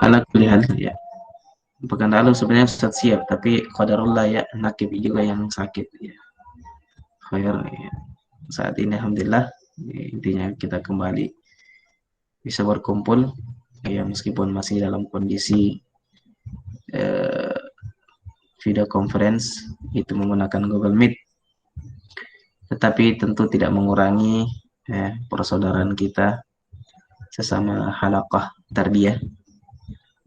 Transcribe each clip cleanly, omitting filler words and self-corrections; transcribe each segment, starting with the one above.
ala kulli hal ya. Pekan lalu sebenarnya Ustaz siap, tapi qadarullah ya, nakib juga yang sakit ya. Khair ya. Saat ini alhamdulillah ya, intinya kita kembali bisa berkumpul ya, meskipun masih dalam kondisi eh, video conference itu menggunakan Google Meet, tetapi tentu tidak mengurangi persaudaraan kita sesama halaqah tarbiyah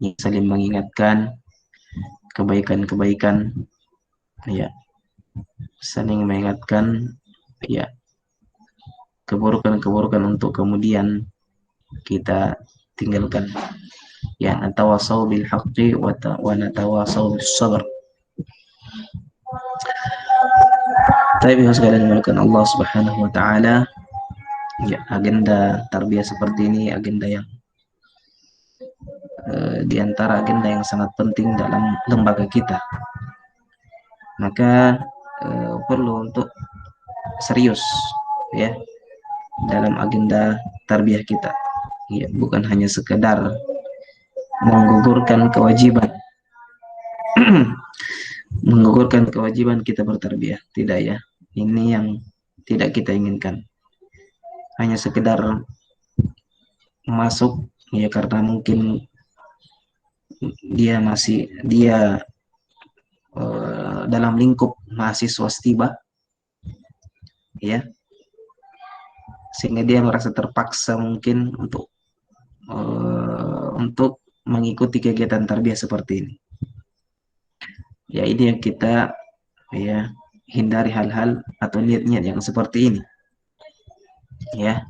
yang saling mengingatkan kebaikan-kebaikan ya, saling mengingatkan ya keburukan-keburukan untuk kemudian kita tinggalkan ya. Natawasau bil haqqi wa natawasau bis sabr. Tapi sekalian dimulakan Allah Subhanahu wa taala ya, agenda tarbiyah seperti ini agenda yang di antara agenda yang sangat penting dalam lembaga kita. Maka perlu untuk serius ya dalam agenda tarbiyah kita. Ya, bukan hanya sekedar menggugurkan kewajiban menggugurkan kewajiban kita bertarbiyah, tidak ya. Ini yang tidak kita inginkan. Hanya sekedar masuk ya karena mungkin dia dalam lingkup mahasiswa setiba ya, sehingga dia merasa terpaksa mungkin untuk mengikuti kegiatan tarbiyah seperti ini ya. Ini yang kita ya hindari, hal-hal atau niat-niat yang seperti ini ya.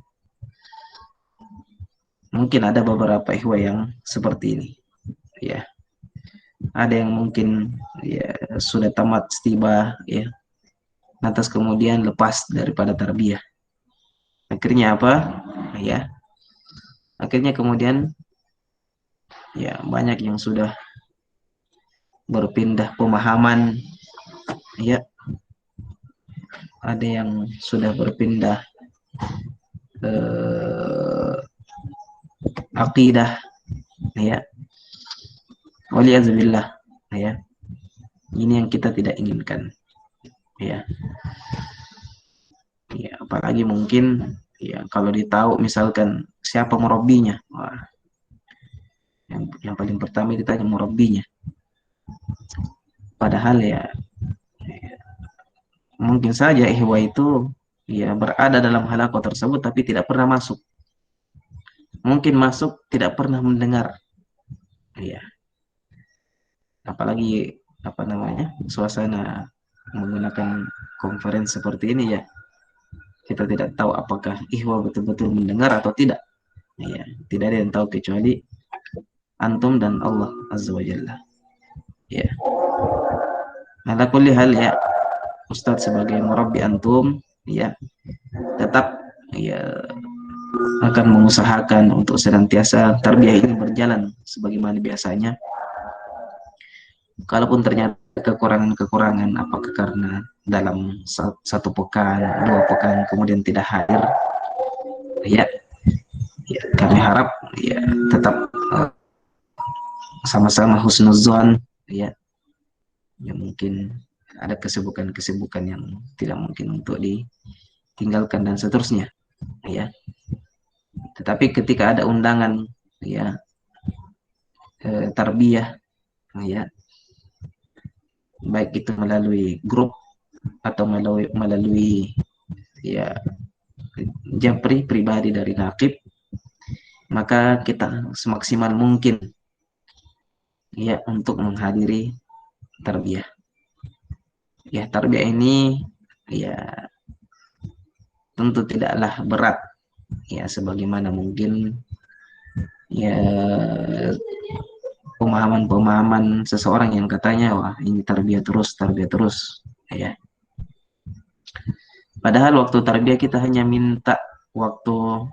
Mungkin ada beberapa ikhwah yang seperti ini ya. Ada yang mungkin ya sudah tamat setiba ya, lantas kemudian lepas daripada tarbiyah. Akhirnya apa? Ya, akhirnya kemudian ya banyak yang sudah berpindah pemahaman ya. Ada yang sudah berpindah akidah ya. Waliyazubillah ya. Ini yang kita tidak inginkan ya. Ya, apalagi mungkin ya kalau ditahu misalkan siapa murabbinya, wah, yang paling pertama ditanya murabbinya. Padahal ya mungkin saja ihwa itu ya berada dalam halaqah tersebut tapi tidak pernah masuk. Mungkin masuk tidak pernah mendengar. Ya. Apalagi apa namanya? Suasana menggunakan konferensi seperti ini ya. Kita tidak tahu apakah ihwa betul-betul mendengar atau tidak. Ya, tidak ada yang tahu kecuali antum dan Allah Azza wa Jalla. Ya. Ala kulli hal ya, Ustadz sebagai murabbi antum ya tetap ya akan mengusahakan untuk senantiasa tarbiyah ini berjalan sebagaimana biasanya. Kalaupun ternyata kekurangan-kekurangan, apakah karena dalam satu pekan, 2 pekan kemudian tidak hadir, ya, ya kami harap ya tetap sama-sama husnuzon, ya, ya mungkin ada kesibukan-kesibukan yang tidak mungkin untuk ditinggalkan dan seterusnya, ya. Tetapi ketika ada undangan, ya, tarbiyah, ya, baik itu melalui grup atau melalui ya japri pribadi dari nakib, maka kita semaksimal mungkin ya untuk menghadiri tarbiyah. Ya, tarbiyah ini ya tentu tidaklah berat ya sebagaimana mungkin ya pemahaman seseorang yang katanya wah ini tarbiyah terus ya. Padahal waktu tarbiyah kita hanya minta waktu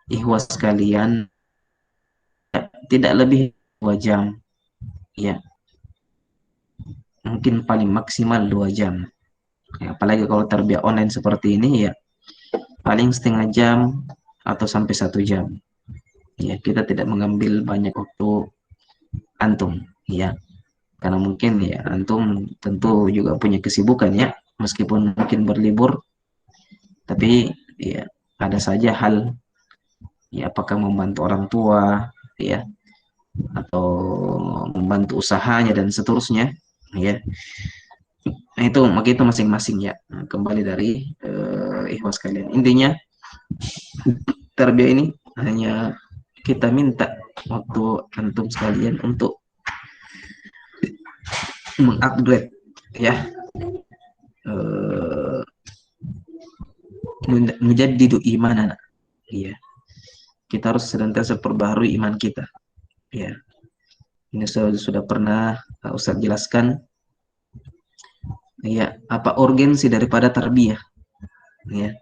ikhwas sekalian ya, tidak lebih 2 jam ya, mungkin paling maksimal 2 jam ya, apalagi kalau tarbiyah online seperti ini ya paling setengah jam atau sampai 1 jam Ya, kita tidak mengambil banyak waktu antum, ya, karena mungkin ya antum tentu juga punya kesibukan ya, meskipun mungkin berlibur, tapi ya ada saja hal, ya apakah membantu orang tua, ya, atau membantu usahanya dan seterusnya, ya. Nah, itu maka itu masing-masing ya. Nah, kembali dari ikhwas kalian. Intinya tarbiyah ini hanya kita minta waktu antum sekalian untuk mengupgrade ya, eh, menjadidu iman anak. Iya, kita harus senantiasa perbaharui iman kita. Ya, ini sudah pernah Ustaz jelaskan. Ya, apa urgensi daripada tarbiyah? Ya,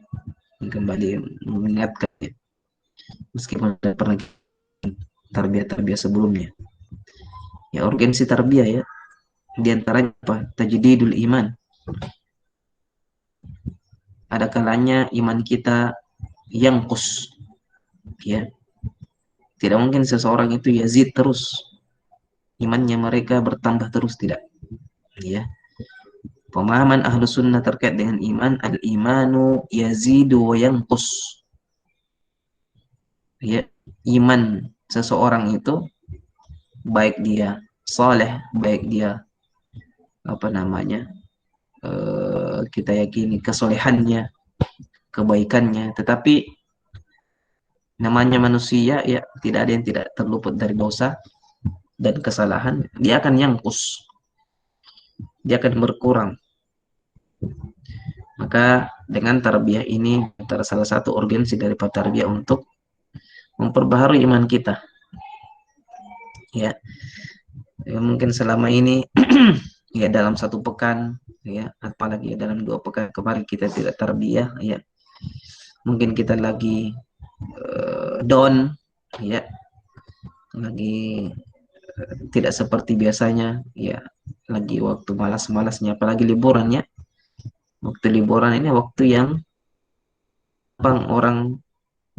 kembali mengingatkan ya, meskipun sudah pernah tarbiyah-tarbiyah sebelumnya. Ya, urgensi tarbiyah ya, di antaranya apa? Tajdidul iman. Ada kalanya iman kita yang kus, ya. Tidak mungkin seseorang itu yazid terus, imannya mereka bertambah terus, tidak. Ya, pemahaman ahlu sunnah terkait dengan iman, al imanu yazidu wa yanqus. Ya, iman seseorang itu baik dia soleh, baik dia apa namanya, kita yakini kesolehannya, kebaikannya, tetapi namanya manusia ya, tidak ada yang tidak terluput dari dosa dan kesalahan. Dia akan yangkus, dia akan berkurang. Maka dengan tarbiyah ini antara salah satu urgensi dari tarbiyah untuk memperbaharui iman kita. Ya, ya mungkin selama ini ya dalam satu pekan ya, apalagi ya dalam 2 pekan kemarin kita tidak tarbiyah ya, mungkin kita lagi down ya, lagi tidak seperti biasanya ya, lagi waktu malas-malasnya, apalagi liburan ya. Waktu liburan ini waktu yang bang orang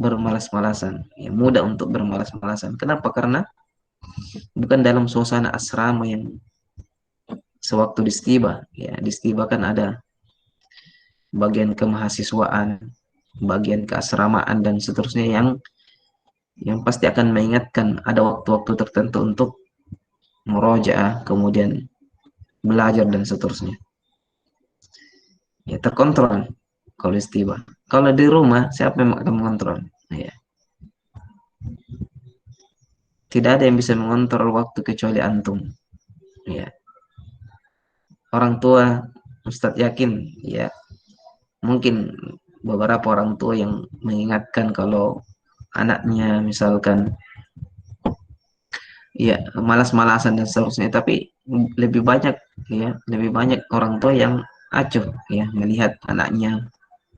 bermalas-malasan ya, mudah untuk bermalas-malasan. Kenapa? Karena bukan dalam suasana asrama yang sewaktu di Stiba ya, di Stiba kan ada bagian kemahasiswaan, bagian keasramaan dan seterusnya yang pasti akan mengingatkan ada waktu-waktu tertentu untuk murojaah, kemudian belajar dan seterusnya. Ya terkontrol kalau istiwa. Kalau di rumah siapa yang akan mengontrol? Ya, tidak ada yang bisa mengontrol waktu kecuali antum. Ya, orang tua, Ustadz yakin ya, mungkin beberapa orang tua yang mengingatkan kalau anaknya misalkan ya malas-malasan dan seterusnya, tapi lebih banyak ya, lebih banyak orang tua yang acuh ya melihat anaknya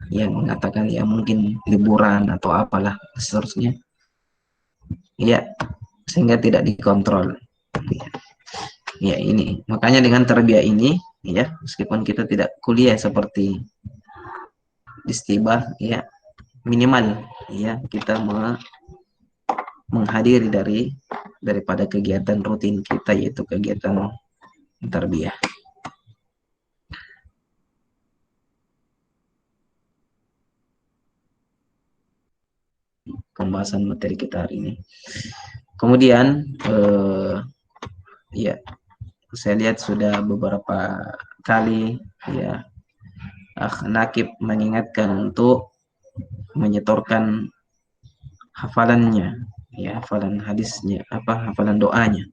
yang mengatakan ya mungkin liburan atau apalah seterusnya ya, sehingga tidak dikontrol ya. Ini makanya dengan tarbiyah ini ya, meskipun kita tidak kuliah seperti istibah ya, minimal ya kita menghadiri daripada kegiatan rutin kita, yaitu kegiatan tarbiyah. Pembahasan materi kita hari ini. Kemudian ya saya lihat sudah beberapa kali ya Nakib mengingatkan untuk menyetorkan hafalannya ya, hafalan hadisnya, hafalan doanya.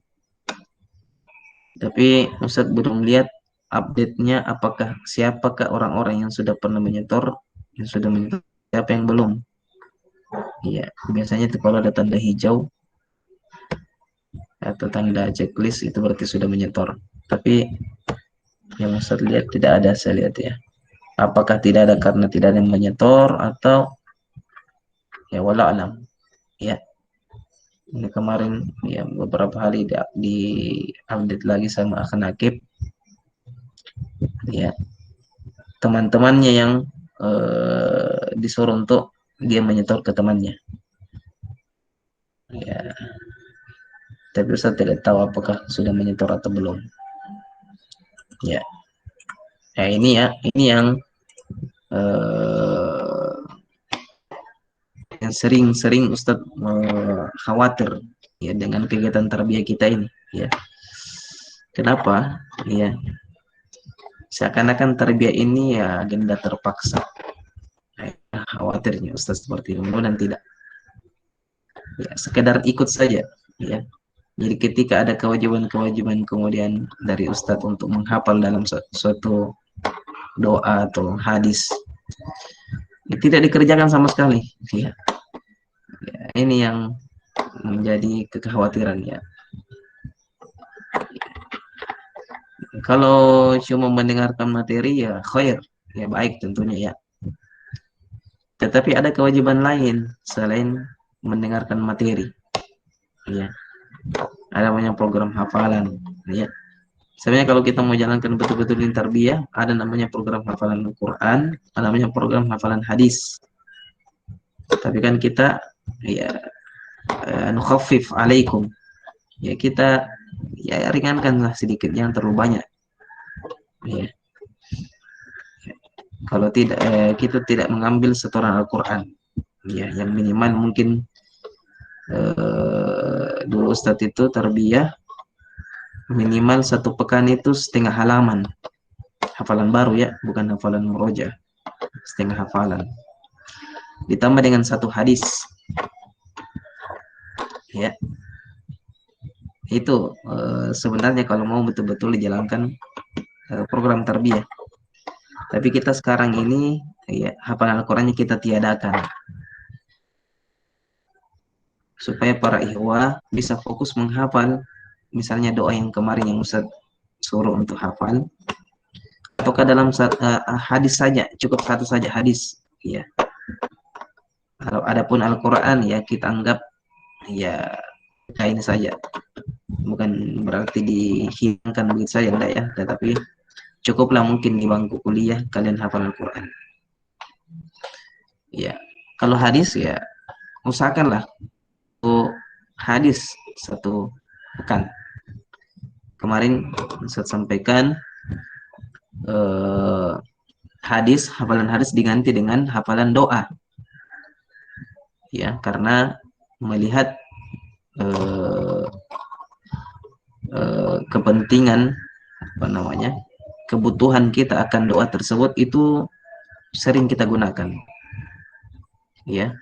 Tapi Ustadz belum lihat update-nya, apakah siapakah orang-orang yang sudah pernah menyetor, yang sudah menyetor, siapa yang belum. Iya, biasanya itu kalau ada tanda hijau atau tanda checklist itu berarti sudah menyetor. Tapi yang Ustadz lihat tidak ada, saya lihat ya. Apakah tidak ada karena tidak ada yang menyetor, atau ya wala alam. Ya, ini kemarin ya beberapa hari di update lagi sama Akhan Akib ya, teman-temannya yang disuruh untuk dia menyetor ke temannya. Ya, tapi Ustaz tidak tahu apakah sudah menyetor atau belum. Ya, ya ini eh, yang sering-sering Ustadz khawatir ya dengan kegiatan tarbiyah kita ini. Ya, kenapa? Ya, seakan-akan tarbiyah ini ya agenda terpaksa. Ya, khawatirnya Ustadz seperti itu dan tidak. Ya, sekedar ikut saja. Ya, jadi ketika ada kewajiban-kewajiban kemudian dari Ustadz untuk menghafal dalam suatu doa atau hadis, ya, tidak dikerjakan sama sekali. Ya, ya, ini yang menjadi kekhawatiran ya. Kalau cuma mendengarkan materi ya khair, ya baik tentunya ya. Tetapi ada kewajiban lain selain mendengarkan materi. Ya, ada banyak program hafalan. Ya, sebenarnya kalau kita mau jalankan betul-betul di tarbiyah, ada namanya program hafalan Al-Quran, ada namanya program hafalan hadis. Tapi kan kita ya nukhaffif alaikum. Ya kita ya ringankanlah sedikit, jangan terlalu banyak. Ya, kalau tidak kita tidak mengambil setoran Al-Quran. Ya, yang minimal mungkin dulu Ustadz itu tarbiyah minimal satu pekan itu setengah halaman hafalan baru ya, bukan hafalan muroja, setengah hafalan ditambah dengan satu hadis ya. Itu sebenarnya kalau mau betul-betul dijalankan program tarbiyah. Tapi kita sekarang ini ya hafalan Al-Qur'annya kita tiadakan supaya para ikhwah bisa fokus menghafal misalnya doa yang kemarin yang Ustaz suruh untuk hafal, ataukah dalam hadis saja, cukup satu saja hadis ya. Kalau adapun Al-Quran ya kita anggap ya ini saja, bukan berarti dihilangkan begitu saja enggak ya, tetapi cukuplah mungkin di bangku kuliah kalian hafal Al-Quran ya. Kalau hadis ya usahakanlah hadis satu pekan. Kemarin saya sampaikan eh, hafalan hadis diganti dengan hafalan doa ya, karena melihat eh, kepentingan apa namanya kebutuhan kita akan doa tersebut itu sering kita gunakan ya,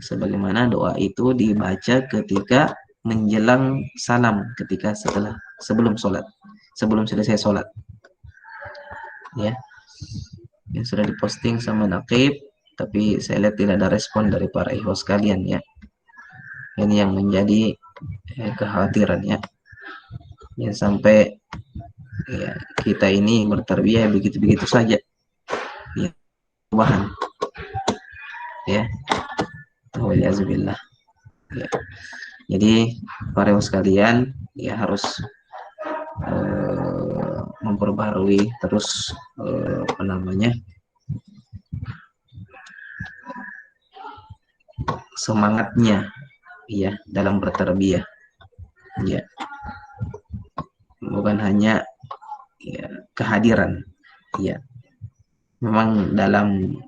sebagaimana doa itu dibaca ketika menjelang salam, ketika sebelum sholat, sebelum selesai sholat ya, yang sudah diposting sama Naqib, tapi saya lihat tidak ada respon dari para ikhwas sekalian ya. Ini yang menjadi kekhawatiran ya, yang sampai ya, kita ini bertarbiyah begitu-begitu saja ya, perubahan ya, waliyahzubillah ya. Jadi para ikhwas sekalian ya harus memperbarui terus apa namanya semangatnya ya dalam bertarbiyah ya, bukan hanya ya, kehadiran ya. Memang dalam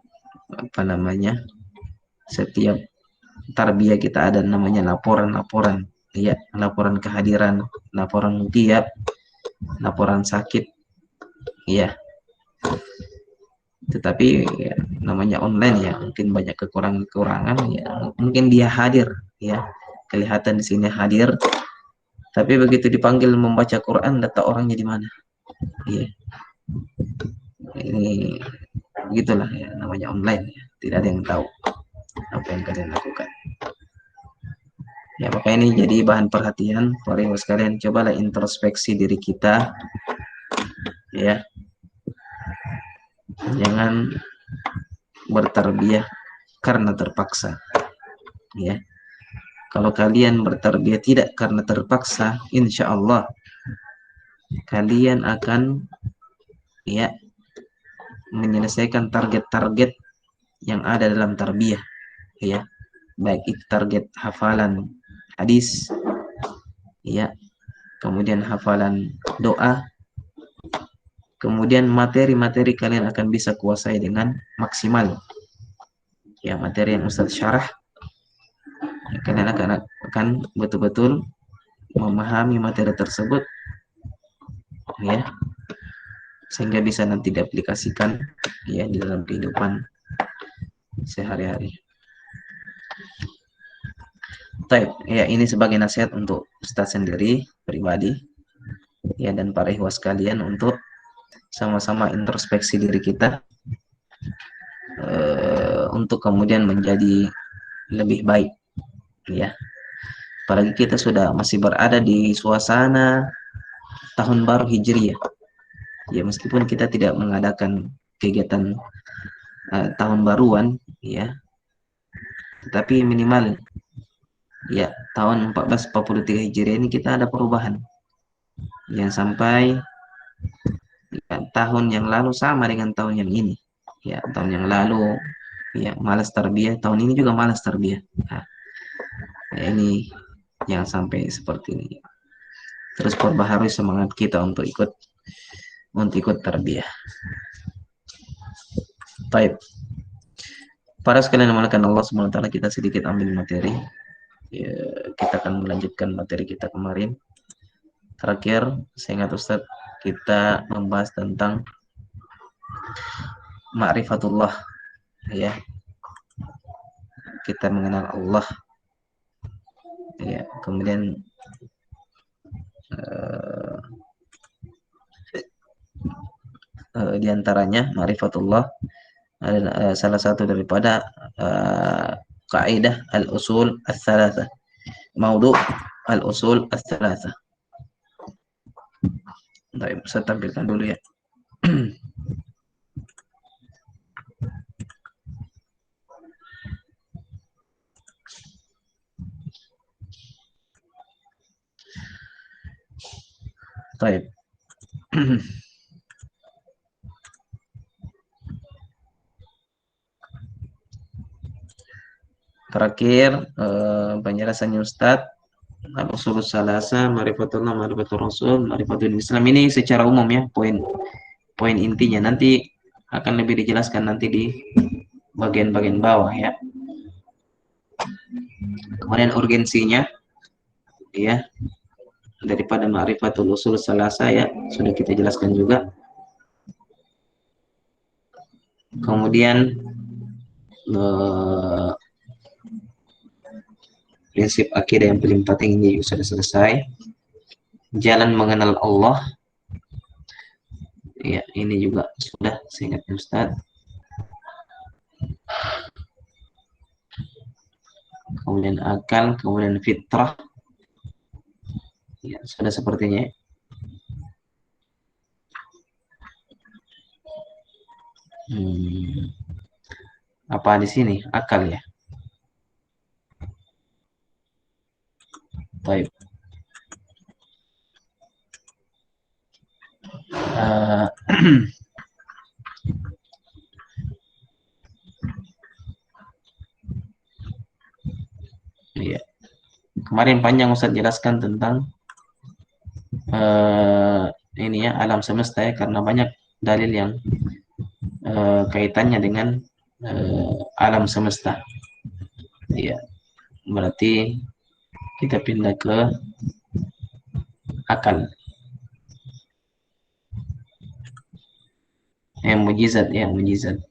apa namanya setiap tarbiyah kita ada namanya laporan-laporan ya, laporan kehadiran, laporan giat, laporan sakit ya. Tetapi ya, namanya online ya, mungkin banyak kekurangan-kekurangan ya, mungkin dia hadir ya, kelihatan di sini hadir, tapi begitu dipanggil membaca Quran data orangnya di mana ya. Ini begitulah ya, namanya online ya, tidak ada yang tahu apa yang kalian lakukan ya. Maka ini jadi bahan perhatian para ibu sekalian, cobalah introspeksi diri kita ya, jangan bertarbiyah karena terpaksa ya. Kalau kalian bertarbiyah tidak karena terpaksa, insya Allah kalian akan ya menyelesaikan target-target yang ada dalam tarbiyah ya, baik itu target hafalan hadis, ya, kemudian hafalan doa, kemudian materi-materi kalian akan bisa kuasai dengan maksimal. Ya, materi yang Ustadz syarah, kalian akan betul-betul memahami materi tersebut, ya, sehingga bisa nanti diaplikasikan, ya, di dalam kehidupan sehari-hari. Baik, ya, ini sebagai nasihat untuk Ustadz sendiri pribadi, ya, dan para ikhwas sekalian untuk sama-sama introspeksi diri kita, untuk kemudian menjadi lebih baik, ya. Apalagi kita sudah masih berada di suasana tahun baru Hijriah, ya, meskipun kita tidak mengadakan kegiatan tahun baruan, ya, tetapi minimal, ya, tahun 1443 Hijriah ini kita ada perubahan. Yang sampai, ya, tahun yang lalu sama dengan tahun yang ini. Ya, tahun yang lalu, ya, malas tarbiyah, tahun ini juga malas tarbiyah. Nah, ya, ini yang sampai seperti ini. Terus perbaharui semangat kita untuk ikut tarbiyah. Baik. Para sekalian yang Allah SWT, kita sedikit ambil materi. Ya, kita akan melanjutkan materi kita kemarin. Terakhir, saya ingat Ustaz, kita membahas tentang ma'rifatullah, ya. Kita mengenal Allah, ya. Kemudian di antaranya ma'rifatullah adalah salah satu daripada kaidah al-usul ats-tsalatsah. Maudhu' al-usul ats-tsalatsah. Baik, saya tampilkan dulu, ya. Baik. Terakhir, penjelasannya Ustadz, al-usul salasa, ma'rifatullah, ma'rifatul rasul, ma'rifatul Islam. Ini secara umum, ya, poin intinya. Nanti akan lebih dijelaskan nanti di bagian-bagian bawah, ya. Kemudian urgensinya, ya, daripada ma'rifatul usul salasa, ya, sudah kita jelaskan juga. Kemudian prinsip akidah yang paling penting ini sudah selesai. Jalan mengenal Allah, ya, ini juga sudah, saya ingat Ustaz. Kemudian akal, kemudian fitrah, ya, sudah sepertinya. Apa di sini? Akal, ya. Baik. Ya. Kemarin panjang Ustaz jelaskan tentang ini, ya, alam semesta, ya, karena banyak dalil yang kaitannya dengan alam semesta. Ya, berarti kita pindah ke akal. Yang mujizat, ya, mujizat.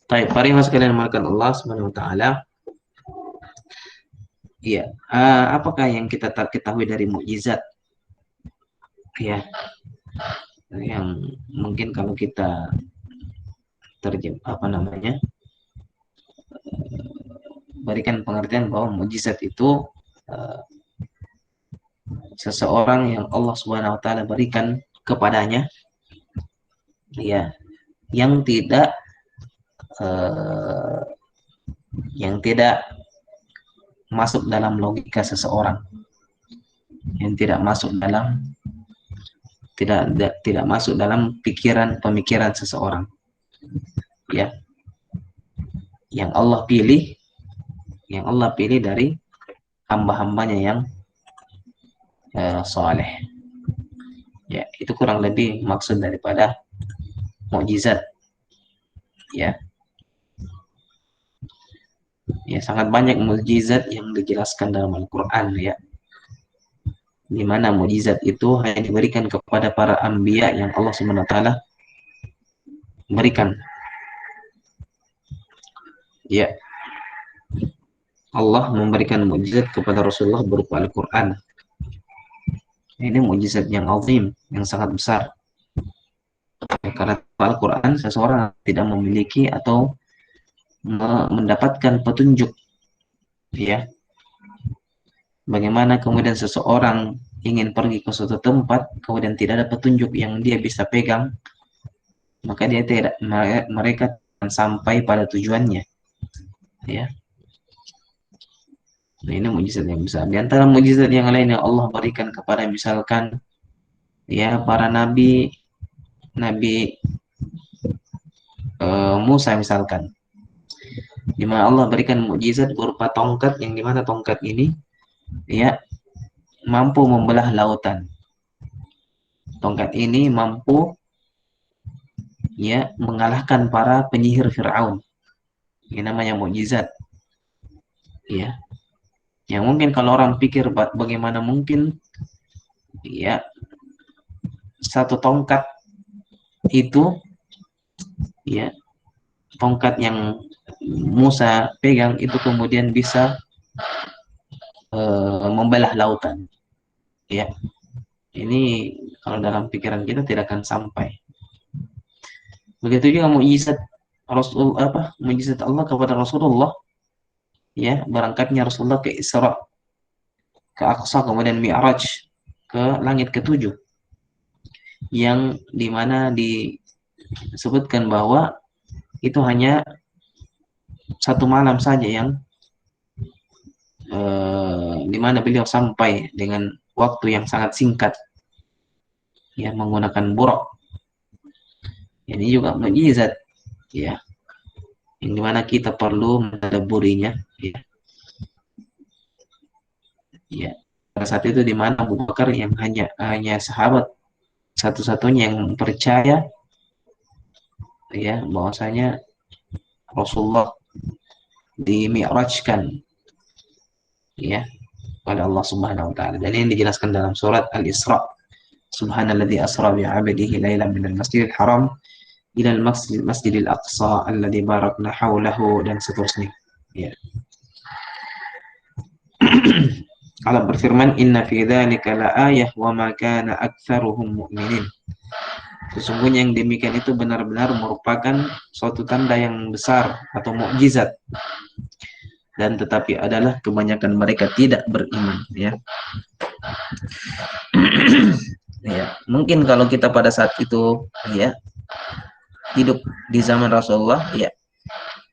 Baik, mari sekalian makan Allah Subhanahu wa taala. Iya, apakah yang kita ketahui dari mukjizat? Ya, yang mungkin kalau kita berikan pengertian bahwa mukjizat itu seseorang yang Allah Subhanahu wa taala berikan kepadanya, ya, yang tidak masuk dalam logika seseorang, yang tidak masuk dalam pemikiran seseorang, ya, yang Allah pilih yang Allah pilih dari hamba-hambanya yang soleh. Ya, itu kurang lebih maksud daripada mukjizat. Ya, ya sangat banyak mukjizat yang dijelaskan dalam Al-Quran ya. Di mana mukjizat itu hanya diberikan kepada para anbiya yang Allah Subhanahu wa taala berikan. Ya, Allah memberikan mukjizat kepada Rasulullah berupa Al-Quran. Ini mukjizat yang azim, yang sangat besar. Karena Al-Quran seseorang tidak memiliki atau mendapatkan petunjuk, ya. Bagaimana kemudian seseorang ingin pergi ke suatu tempat, kemudian tidak ada petunjuk yang dia bisa pegang, maka dia tidak, mereka akan sampai pada tujuannya, ya. Nah, ini mukjizat yang besar. Di antara mukjizat yang lain yang Allah berikan kepada misalkan ya para nabi, Nabi Musa misalkan, di mana Allah berikan mukjizat berupa tongkat yang dimana tongkat ini ya mampu membelah lautan. Tongkat ini mampu ya mengalahkan para penyihir Firaun. Ini namanya mukjizat. Ya. Yang mungkin kalau orang pikir bagaimana mungkin ya satu tongkat itu ya tongkat yang Musa pegang itu kemudian bisa membelah lautan. Ya. Ini kalau dalam pikiran kita tidak akan sampai. Begitu juga mukjizat Rasul mukjizat Allah kepada Rasulullah ya berangkatnya Rasulullah ke Isra, ke Aqsa, kemudian Mi'raj ke langit ketujuh, yang dimana disebutkan bahwa itu hanya satu malam saja yang dimana beliau sampai dengan waktu yang sangat singkat ya menggunakan buraq. Ini juga mukjizat ya yang dimana kita perlu mentadabburinya ya. Ya pada saat itu dimana Abu Bakar yang hanya sahabat satu-satunya yang percaya ya bahwasanya Rasulullah dimi'rajkan ya oleh Allah Subhanahu wa taala. Dan ini dijelaskan dalam surat Al-Isra. Subhanalladzi asra bi 'abdihi lailan minal masjidil haram ila al-masjidil aqsa alladzi barakna haulahu dan seterusnya. Ya. Allah berfirman, "Inna fi dzalika laayah wa ma kana aktsaruhum mu'minin." Sesungguhnya yang demikian itu benar-benar merupakan suatu tanda yang besar atau mukjizat. Dan tetapi adalah kebanyakan mereka tidak beriman ya. Ya, mungkin kalau kita pada saat itu ya hidup di zaman Rasulullah ya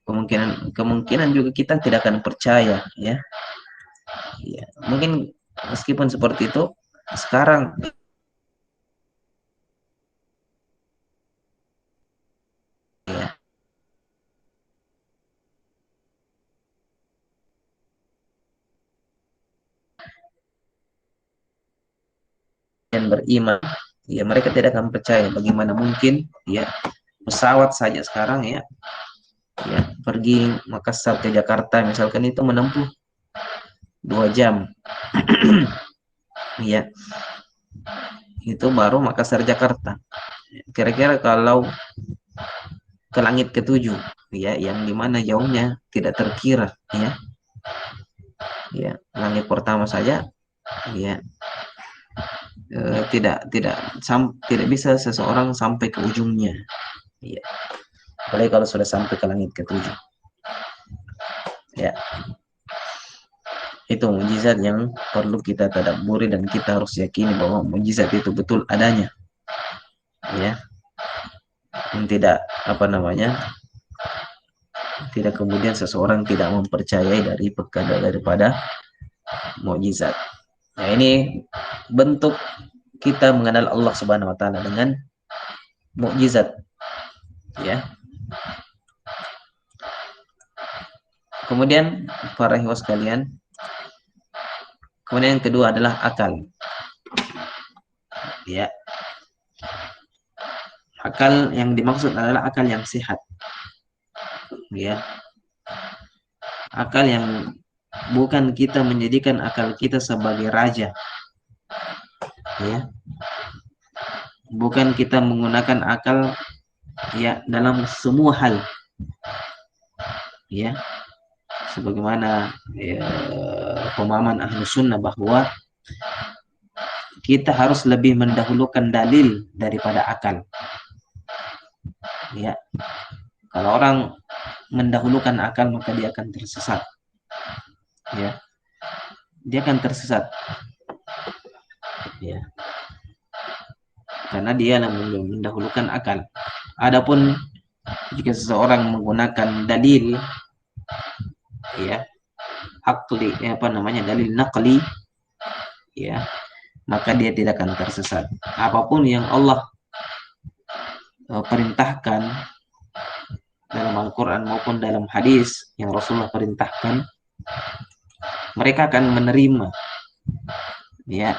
kemungkinan juga kita tidak akan percaya ya. Ya, mungkin meskipun seperti itu sekarang ya yang beriman ya mereka tidak akan percaya bagaimana mungkin ya pesawat saja sekarang ya pergi Makassar ke Jakarta misalkan itu menempuh 2 jam ya itu baru Makassar Jakarta. Kira-kira kalau ke langit ketujuh ya yang dimana jauhnya tidak terkira ya langit pertama saja ya tidak bisa seseorang sampai ke ujungnya ya apalagi kalau sudah sampai ke langit ketujuh ya itu mukjizat yang perlu kita tadabburi dan kita harus yakini bahwa mukjizat itu betul adanya ya yang tidak tidak kemudian seseorang tidak mempercayai daripada mukjizat. Nah ini bentuk kita mengenal Allah Subhanahu wa taala dengan mukjizat ya. Kemudian para hewan sekalian, kemudian yang kedua adalah akal. Ya, akal yang dimaksud adalah akal yang sehat. Ya, akal yang bukan kita menjadikan akal kita sebagai raja. Ya, bukan kita menggunakan akal ya dalam semua hal. Ya, sebagaimana ya, pemahaman ahlu sunnah bahwa kita harus lebih mendahulukan dalil daripada akal. Ya, kalau orang mendahulukan akal maka dia akan tersesat. Ya, dia akan tersesat. Ya, karena dia mendahulukan akal. Adapun jika seseorang menggunakan dalil, ya, akli, apa namanya, dalil naqli, ya, maka dia tidak akan tersesat. Apapun yang Allah perintahkan dalam Al-Quran maupun dalam hadis yang Rasulullah perintahkan, mereka akan menerima. Ya,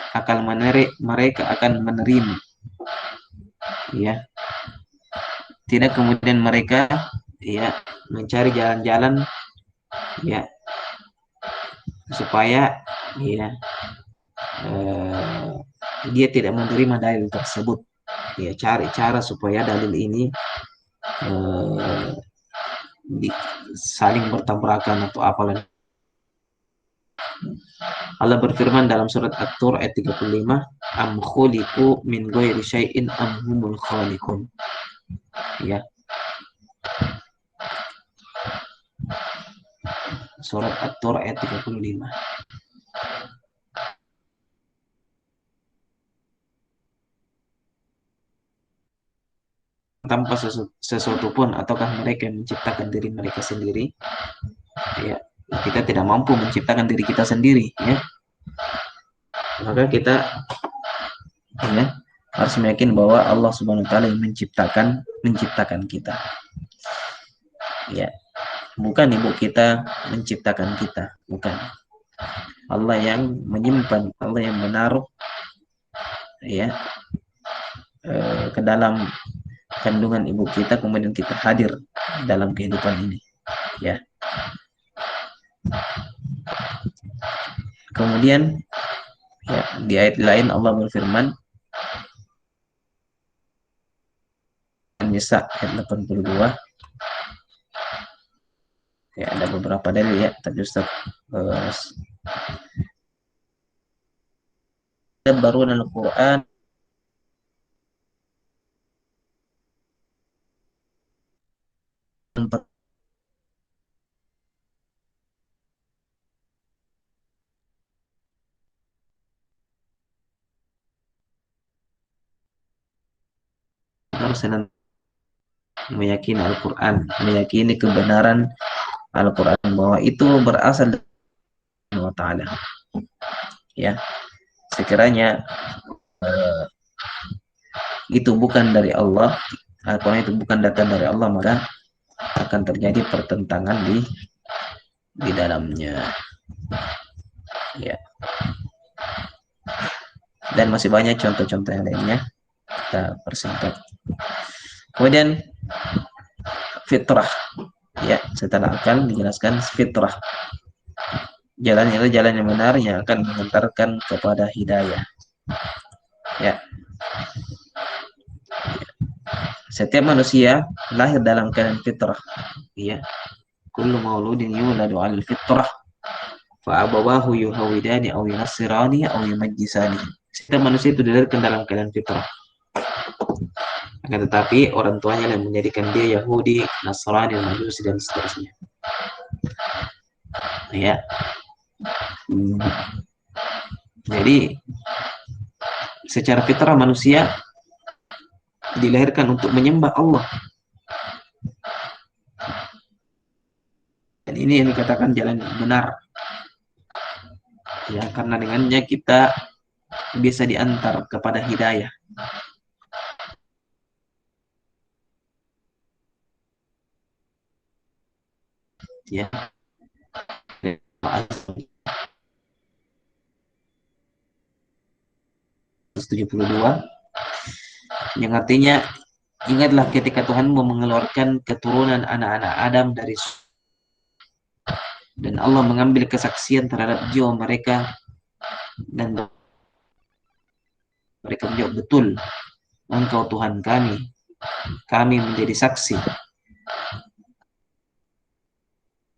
mereka akan menerima. Ya, tidak kemudian mereka ya mencari jalan-jalan ya supaya ya dia tidak menerima dalil tersebut. Ya, cari cara supaya dalil ini eh, saling bertabrakan atau apalah. Allah berfirman dalam surat At-Tur ayat 35, am khuliqu min ghairi syai'in am humul khaliqun. Ya. Surat At-Tur ayat 35. Tanpa sesuatu pun, ataukah mereka yang menciptakan diri mereka sendiri? Ya, kita tidak mampu menciptakan diri kita sendiri, ya. Maka kita ya harus meyakini bahwa Allah Subhanahu wa taala yang menciptakan kita. Ya, bukan ibu kita menciptakan kita, bukan. Allah yang menyimpan, Allah yang menaruh ya ke dalam kandungan ibu kita, kemudian kita hadir dalam kehidupan ini, ya. Kemudian ya, di ayat lain Allah berfirman, An-Nisa ayat 82. Ya, ada beberapa dalil ya, tapi Ustaz baru Al-Quran harus meyakini Al-Quran, meyakini kebenaran Al-Quran, bahwa itu berasal dari Allah Ta'ala. Ya, sekiranya itu bukan dari Allah, Al-Quran itu bukan datang dari Allah, maka akan terjadi pertentangan di dalamnya. Ya. Dan masih banyak contoh-contoh yang lainnya, kita persingkat. Kemudian fitrah, ya, setelah akal dijelaskan fitrah. Jalan itu jalan yang benar yang akan mengantarkan kepada hidayah. Ya. Setiap manusia lahir dalam keadaan fitrah. Ya. Kullu mauludin yuladu 'alal fitrah fa abawahu yuhawidani aw yunassirani aw yumajjisani. Setiap manusia itu dilahirkan dalam keadaan fitrah. Akan tetapi orang tuanya yang menjadikan dia Yahudi, Nasrani, Majusi dan seterusnya. Ya. Jadi secara fitrah manusia dilahirkan untuk menyembah Allah. Dan ini yang dikatakan jalan yang benar. Ya, karena dengannya kita bisa diantar kepada hidayah. Ya. Al-72, yang artinya ingatlah ketika Tuhanmu mengeluarkan keturunan anak-anak Adam dari dan Allah mengambil kesaksian terhadap jiwa mereka dan mereka menjawab betul, Engkau Tuhan kami menjadi saksi.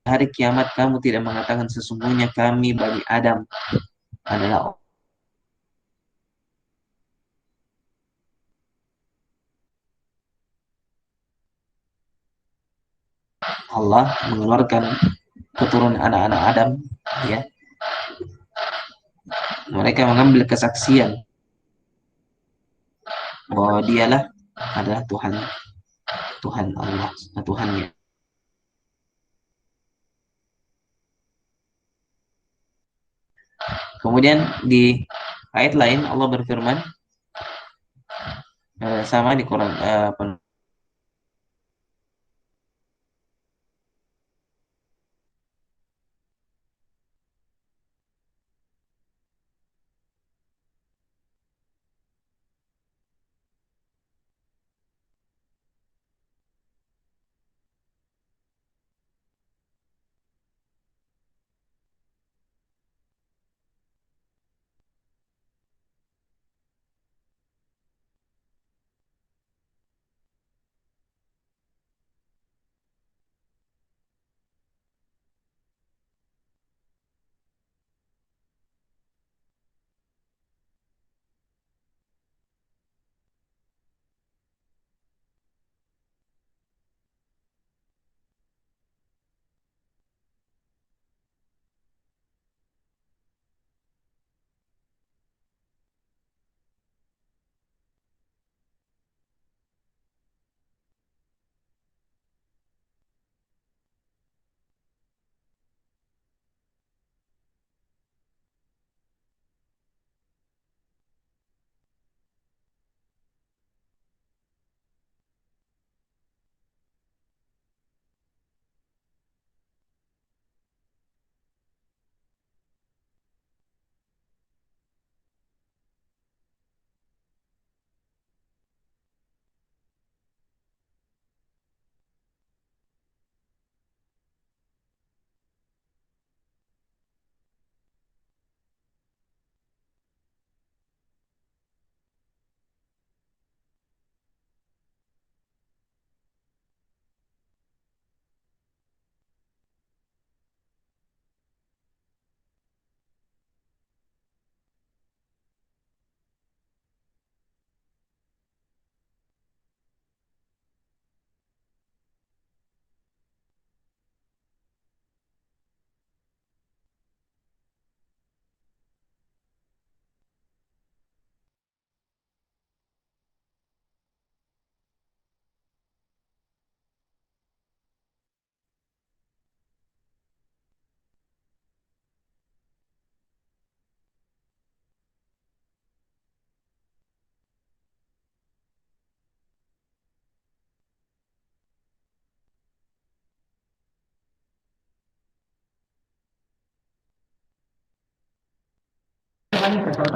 Hari kiamat kamu tidak mengatakan sesungguhnya kami Bani Adam adalah Allah mengeluarkan keturunan anak-anak Adam, ya, mereka mengambil kesaksian bahwa dialah adalah Tuhan, Tuhan Allah, Tuhannya. Kemudian di ayat lain Allah berfirman, sama di Quran,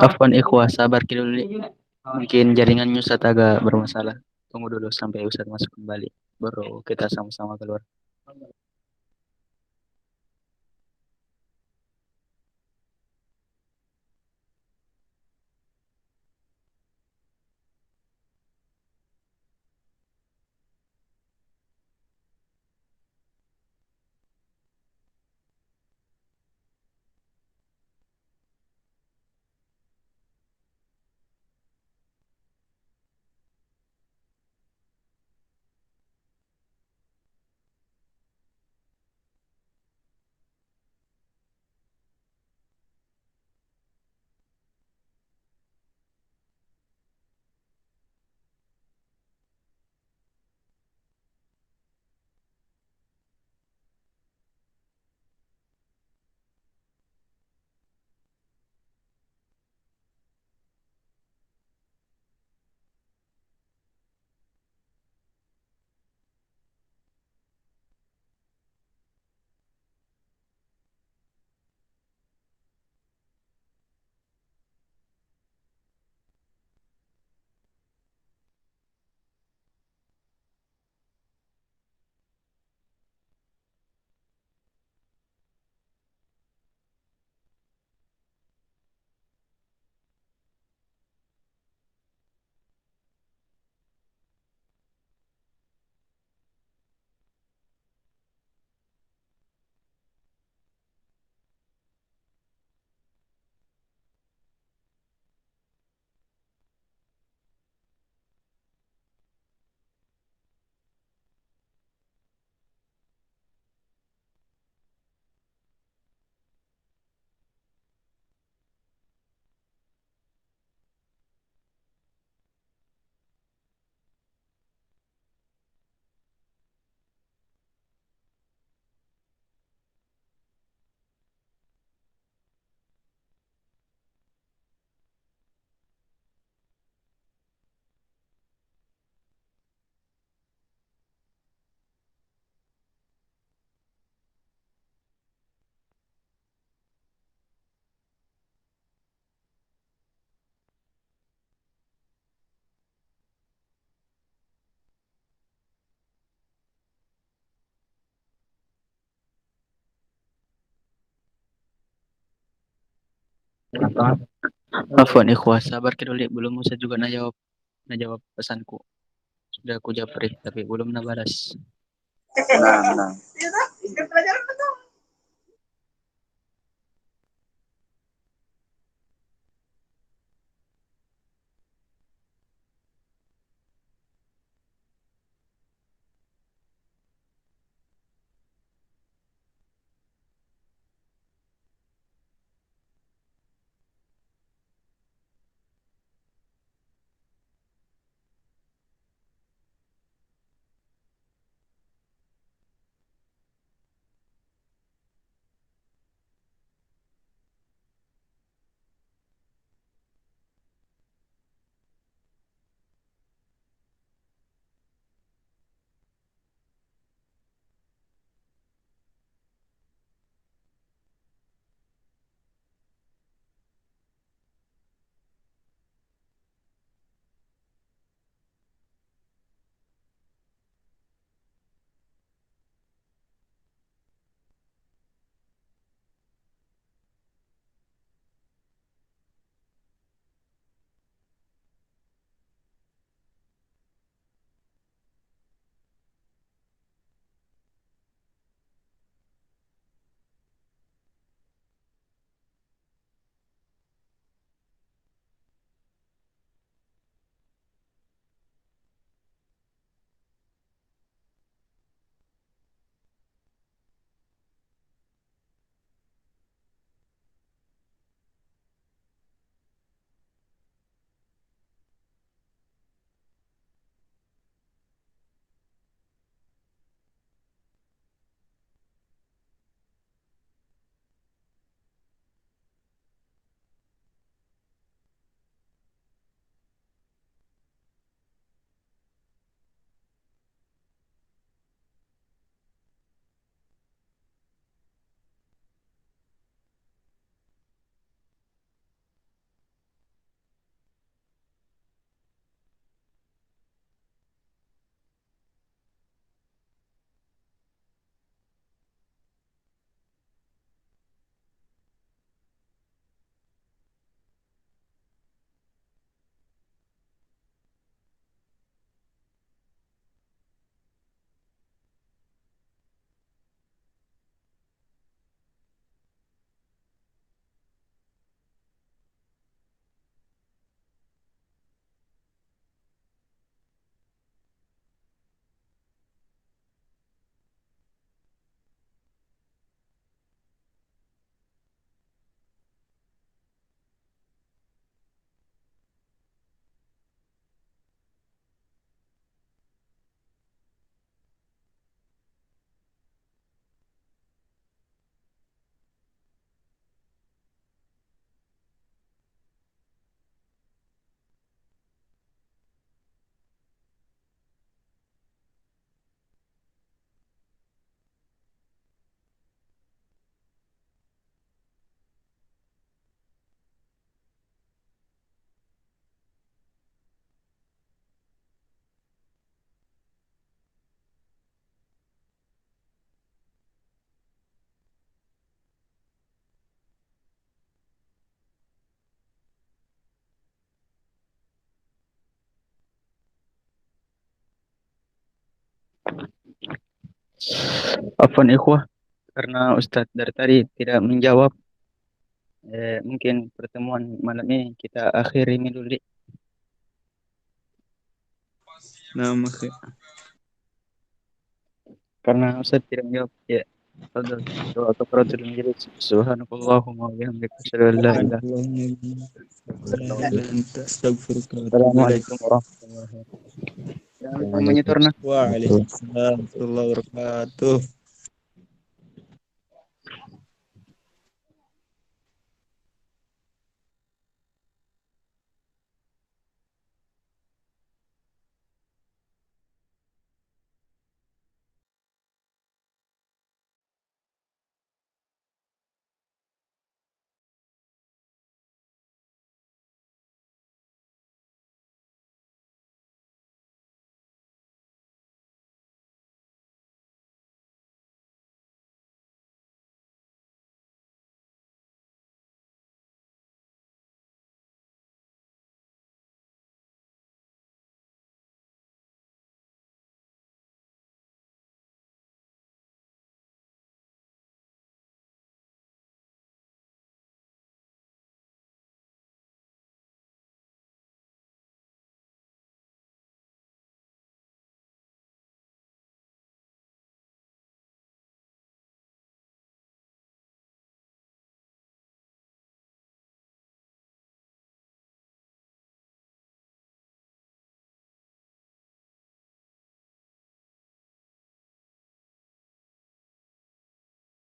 Afwan ikhwah, sabar dulu. Mungkin jaringan Ustaz agak bermasalah. Tunggu dulu sampai Ustaz masuk kembali. Baru kita sama-sama keluar. Afwan ikhwah, sabar ke dulu, belum usah juga najawab pesanku. Sudah aku japri tapi belum balas. Nah. Afwan ikhwah, karena Ustadz dari tadi tidak menjawab, mungkin pertemuan malam ini kita akhiri ini dulu. Nah, Karena Ustadz tidak menjawab, ya. Fadal, doa kafaratul majelis. Subhanakallahumma wa bihamdika asyhadu an la ilaha illa anta Astagfirullah. Assalamualaikum warahmatullahi wabarakatuh. Jangan lupa menyetorna. Waalaikumsalam warahmatullahi wabarakatuh.